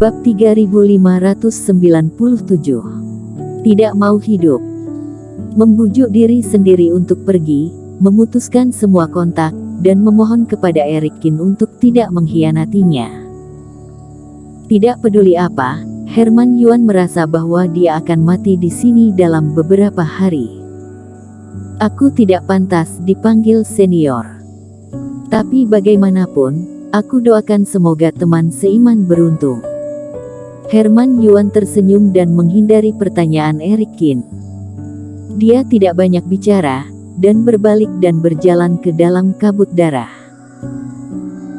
Bab 3597. Tidak mau hidup. Membujuk diri sendiri untuk pergi, memutuskan semua kontak, dan memohon kepada Erikin untuk tidak mengkhianatinya. Tidak peduli apa, Herman Yuan merasa bahwa dia akan mati di sini dalam beberapa hari. Aku tidak pantas dipanggil senior. Tapi bagaimanapun, aku doakan semoga teman seiman beruntung. Herman Yuan tersenyum dan menghindari pertanyaan Erikin. Dia tidak banyak bicara, dan berbalik dan berjalan ke dalam kabut darah.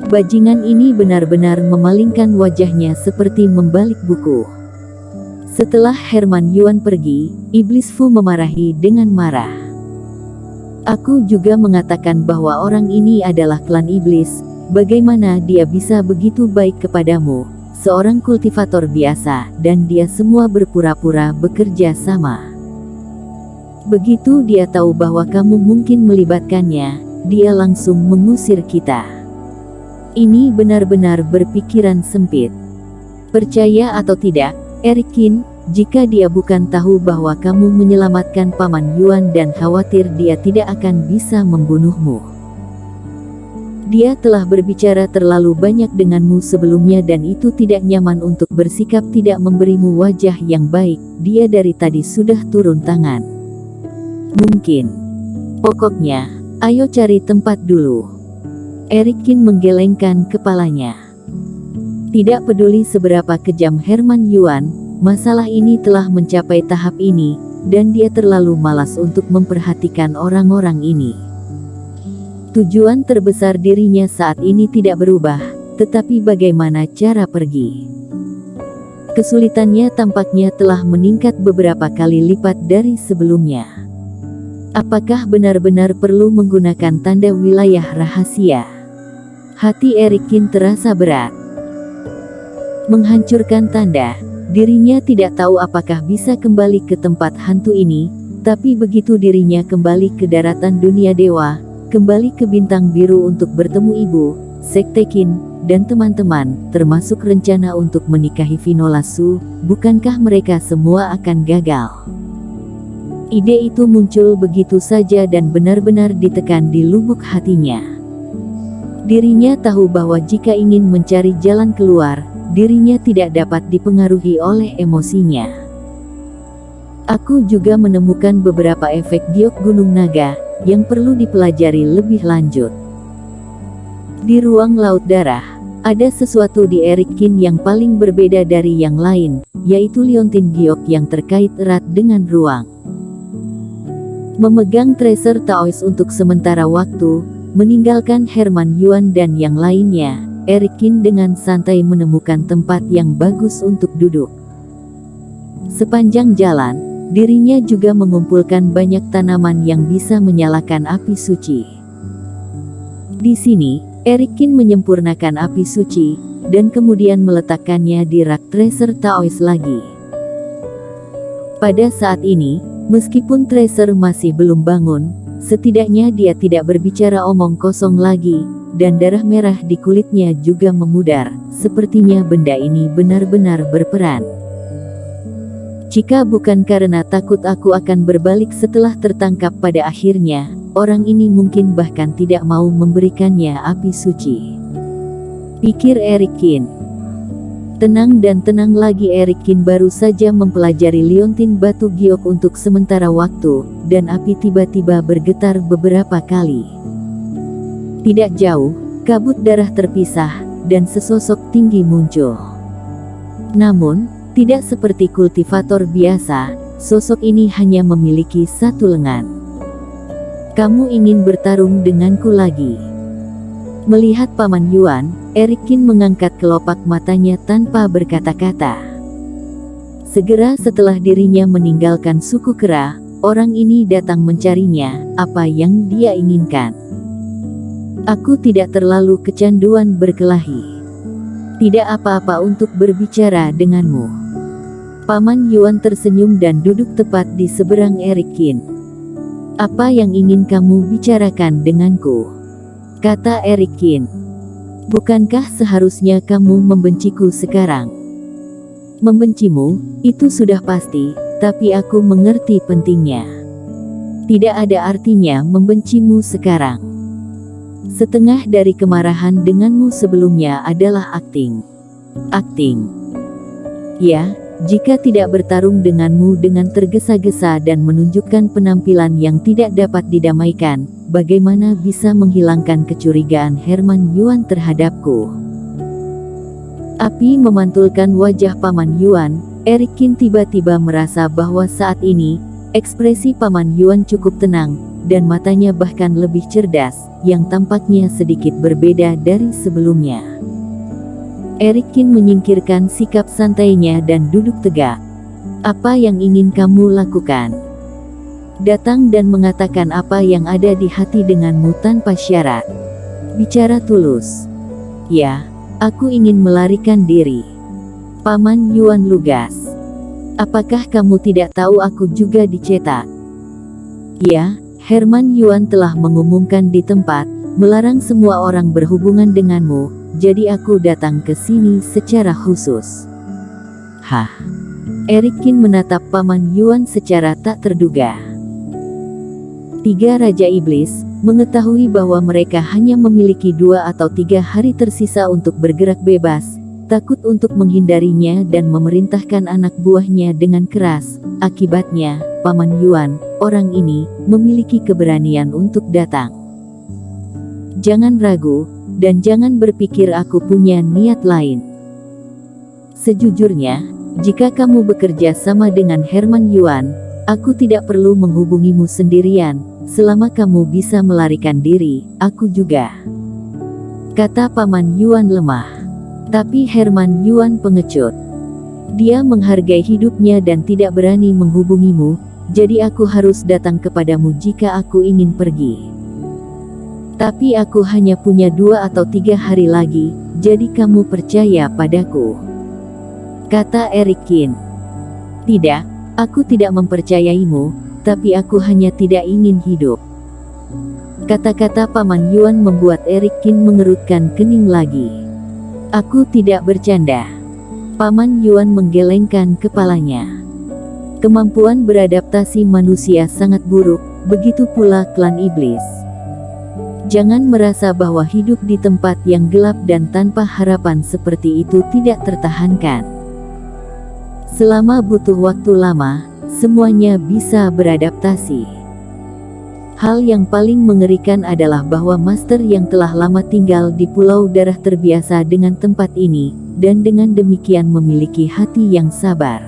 Bajingan ini benar-benar memalingkan wajahnya seperti membalik buku. Setelah Herman Yuan pergi, Iblis Fu memarahi dengan marah. Aku juga mengatakan bahwa orang ini adalah klan iblis. Bagaimana dia bisa begitu baik kepadamu, seorang kultivator biasa, dan dia semua berpura-pura bekerja sama. Begitu dia tahu bahwa kamu mungkin melibatkannya, dia langsung mengusir kita. Ini benar-benar berpikiran sempit. Percaya atau tidak, Erikin, jika dia bukan tahu bahwa kamu menyelamatkan Paman Yuan dan khawatir dia tidak akan bisa membunuhmu. Dia telah berbicara terlalu banyak denganmu sebelumnya dan itu tidak nyaman untuk bersikap tidak memberimu wajah yang baik. Dia dari tadi sudah turun tangan. Mungkin. Pokoknya, ayo cari tempat dulu. Erikin menggelengkan kepalanya. Tidak peduli seberapa kejam Herman Yuan, masalah ini telah mencapai tahap ini, dan dia terlalu malas untuk memperhatikan orang-orang ini. Tujuan terbesar dirinya saat ini tidak berubah, tetapi bagaimana cara pergi. Kesulitannya tampaknya telah meningkat beberapa kali lipat dari sebelumnya. Apakah benar-benar perlu menggunakan tanda wilayah rahasia? Hati Erikin terasa berat. Menghancurkan tanda, dirinya tidak tahu apakah bisa kembali ke tempat hantu ini, tapi begitu dirinya kembali ke daratan dunia dewa, kembali ke bintang biru untuk bertemu ibu, Sekte Qin, dan teman-teman, termasuk rencana untuk menikahi Vinola Su, bukankah mereka semua akan gagal? Ide itu muncul begitu saja dan benar-benar ditekan di lubuk hatinya. Dirinya tahu bahwa jika ingin mencari jalan keluar, dirinya tidak dapat dipengaruhi oleh emosinya. Aku juga menemukan beberapa efek giok Gunung Naga yang perlu dipelajari lebih lanjut. Di ruang laut darah, ada sesuatu di Erikin yang paling berbeda dari yang lain, yaitu liontin giok yang terkait erat dengan ruang. Memegang tracer Taois untuk sementara waktu, meninggalkan Herman Yuan dan yang lainnya, Erikin dengan santai menemukan tempat yang bagus untuk duduk. Sepanjang jalan, dirinya juga mengumpulkan banyak tanaman yang bisa menyalakan api suci. Di sini, Erikin menyempurnakan api suci, dan kemudian meletakkannya di rak tracer Taois lagi. Pada saat ini, meskipun tracer masih belum bangun, setidaknya dia tidak berbicara omong kosong lagi, dan darah merah di kulitnya juga memudar. Sepertinya benda ini benar-benar berperan. Jika bukan karena takut aku akan berbalik setelah tertangkap pada akhirnya, orang ini mungkin bahkan tidak mau memberikannya api suci. Pikir Erikin. Tenang dan tenang lagi. Erikin baru saja mempelajari liontin batu giok untuk sementara waktu, dan api tiba-tiba bergetar beberapa kali. Tidak jauh, kabut darah terpisah, dan sesosok tinggi muncul. Namun, tidak seperti kultivator biasa, sosok ini hanya memiliki satu lengan. Kamu ingin bertarung denganku lagi? Melihat Paman Yuan, Erikin mengangkat kelopak matanya tanpa berkata-kata. Segera setelah dirinya meninggalkan suku Kera, orang ini datang mencarinya. Apa yang dia inginkan? Aku tidak terlalu kecanduan berkelahi. Tidak apa-apa untuk berbicara denganmu. Paman Yuan tersenyum dan duduk tepat di seberang Erikin. Apa yang ingin kamu bicarakan denganku? Kata Erikin. Bukankah seharusnya kamu membenciku sekarang? Membencimu, itu sudah pasti, tapi aku mengerti pentingnya. Tidak ada artinya membencimu sekarang. Setengah dari kemarahan denganmu sebelumnya adalah akting. Akting. Ya, jika tidak bertarung denganmu dengan tergesa-gesa dan menunjukkan penampilan yang tidak dapat didamaikan, bagaimana bisa menghilangkan kecurigaan Herman Yuan terhadapku? Api memantulkan wajah Paman Yuan. Eric Qin tiba-tiba merasa bahwa saat ini, ekspresi Paman Yuan cukup tenang, dan matanya bahkan lebih cerdas, yang tampaknya sedikit berbeda dari sebelumnya. Eric Qin menyingkirkan sikap santainya dan duduk tegak. Apa yang ingin kamu lakukan? Datang dan mengatakan apa yang ada di hati denganmu tanpa syarat. Bicara tulus. Ya, aku ingin melarikan diri. Paman Yuan lugas. Apakah kamu tidak tahu aku juga dicetak? Ya, Herman Yuan telah mengumumkan di tempat, melarang semua orang berhubungan denganmu, jadi aku datang ke sini secara khusus. Hah? Eric Qin menatap Paman Yuan secara tak terduga. Tiga Raja Iblis mengetahui bahwa mereka hanya memiliki 2 atau 3 hari tersisa untuk bergerak bebas, takut untuk menghindarinya dan memerintahkan anak buahnya dengan keras. Akibatnya, Paman Yuan, orang ini, memiliki keberanian untuk datang. Jangan ragu, dan jangan berpikir aku punya niat lain. Sejujurnya, jika kamu bekerja sama dengan Herman Yuan, aku tidak perlu menghubungimu sendirian. Selama kamu bisa melarikan diri, aku juga. Kata Paman Yuan lemah. Tapi Herman Yuan pengecut. Dia menghargai hidupnya dan tidak berani menghubungimu, jadi aku harus datang kepadamu jika aku ingin pergi. Tapi aku hanya punya 2 atau 3 hari lagi, jadi kamu percaya padaku? Kata Eric Qin. Tidak, aku tidak mempercayaimu, tapi aku hanya tidak ingin hidup. Kata-kata Paman Yuan membuat Eric Qin mengerutkan kening lagi. Aku tidak bercanda. Paman Yuan menggelengkan kepalanya. Kemampuan beradaptasi manusia sangat buruk, begitu pula klan iblis. Jangan merasa bahwa hidup di tempat yang gelap dan tanpa harapan seperti itu tidak tertahankan. Selama butuh waktu lama, semuanya bisa beradaptasi. Hal yang paling mengerikan adalah bahwa master yang telah lama tinggal di Pulau Darah terbiasa dengan tempat ini, dan dengan demikian memiliki hati yang sabar.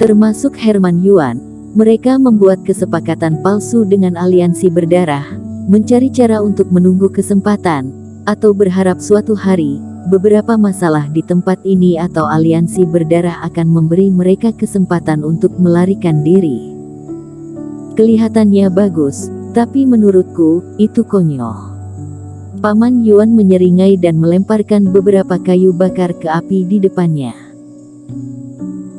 Termasuk Herman Yuan, mereka membuat kesepakatan palsu dengan aliansi berdarah, mencari cara untuk menunggu kesempatan, atau berharap suatu hari, beberapa masalah di tempat ini atau aliansi berdarah akan memberi mereka kesempatan untuk melarikan diri. Kelihatannya bagus, tapi menurutku, itu konyol. Paman Yuan menyeringai dan melemparkan beberapa kayu bakar ke api di depannya.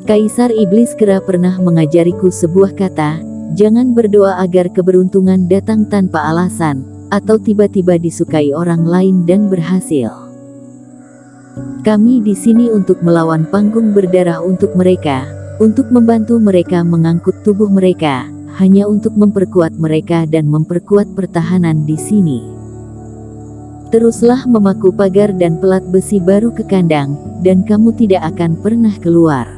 Kaisar Iblis Kera pernah mengajariku sebuah kata, jangan berdoa agar keberuntungan datang tanpa alasan, atau tiba-tiba disukai orang lain dan berhasil. Kami di sini untuk melawan panggung berdarah untuk mereka, untuk membantu mereka mengangkut tubuh mereka, hanya untuk memperkuat mereka dan memperkuat pertahanan di sini. Teruslah memaku pagar dan pelat besi baru ke kandang, dan kamu tidak akan pernah keluar.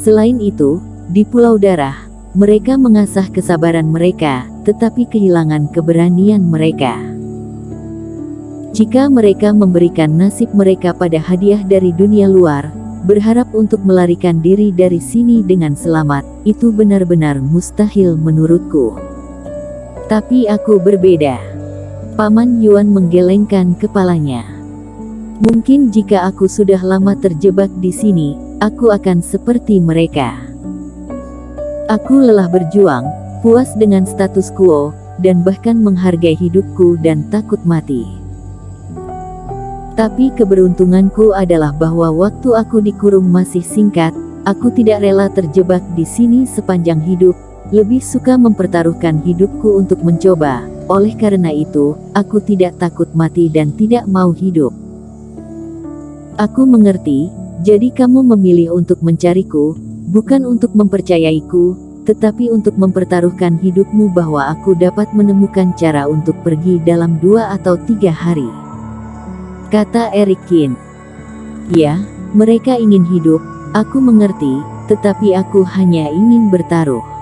Selain itu, di Pulau Darah, mereka mengasah kesabaran mereka, tetapi kehilangan keberanian mereka. Jika mereka memberikan nasib mereka pada hadiah dari dunia luar, berharap untuk melarikan diri dari sini dengan selamat, itu benar-benar mustahil menurutku. Tapi aku berbeda. Paman Yuan menggelengkan kepalanya. Mungkin jika aku sudah lama terjebak di sini, aku akan seperti mereka. Aku lelah berjuang, puas dengan status quo, dan bahkan menghargai hidupku dan takut mati. Tapi keberuntunganku adalah bahwa waktu aku dikurung masih singkat, aku tidak rela terjebak di sini sepanjang hidup, lebih suka mempertaruhkan hidupku untuk mencoba, oleh karena itu, aku tidak takut mati dan tidak mau hidup. Aku mengerti, jadi kamu memilih untuk mencariku, bukan untuk mempercayaiku, tetapi untuk mempertaruhkan hidupmu bahwa aku dapat menemukan cara untuk pergi dalam 2 atau 3 hari. Kata Eric Kin. Ya, mereka ingin hidup, aku mengerti, tetapi aku hanya ingin bertaruh.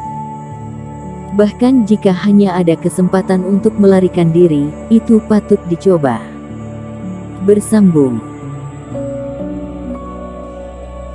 Bahkan jika hanya ada kesempatan untuk melarikan diri, itu patut dicoba. Bersambung.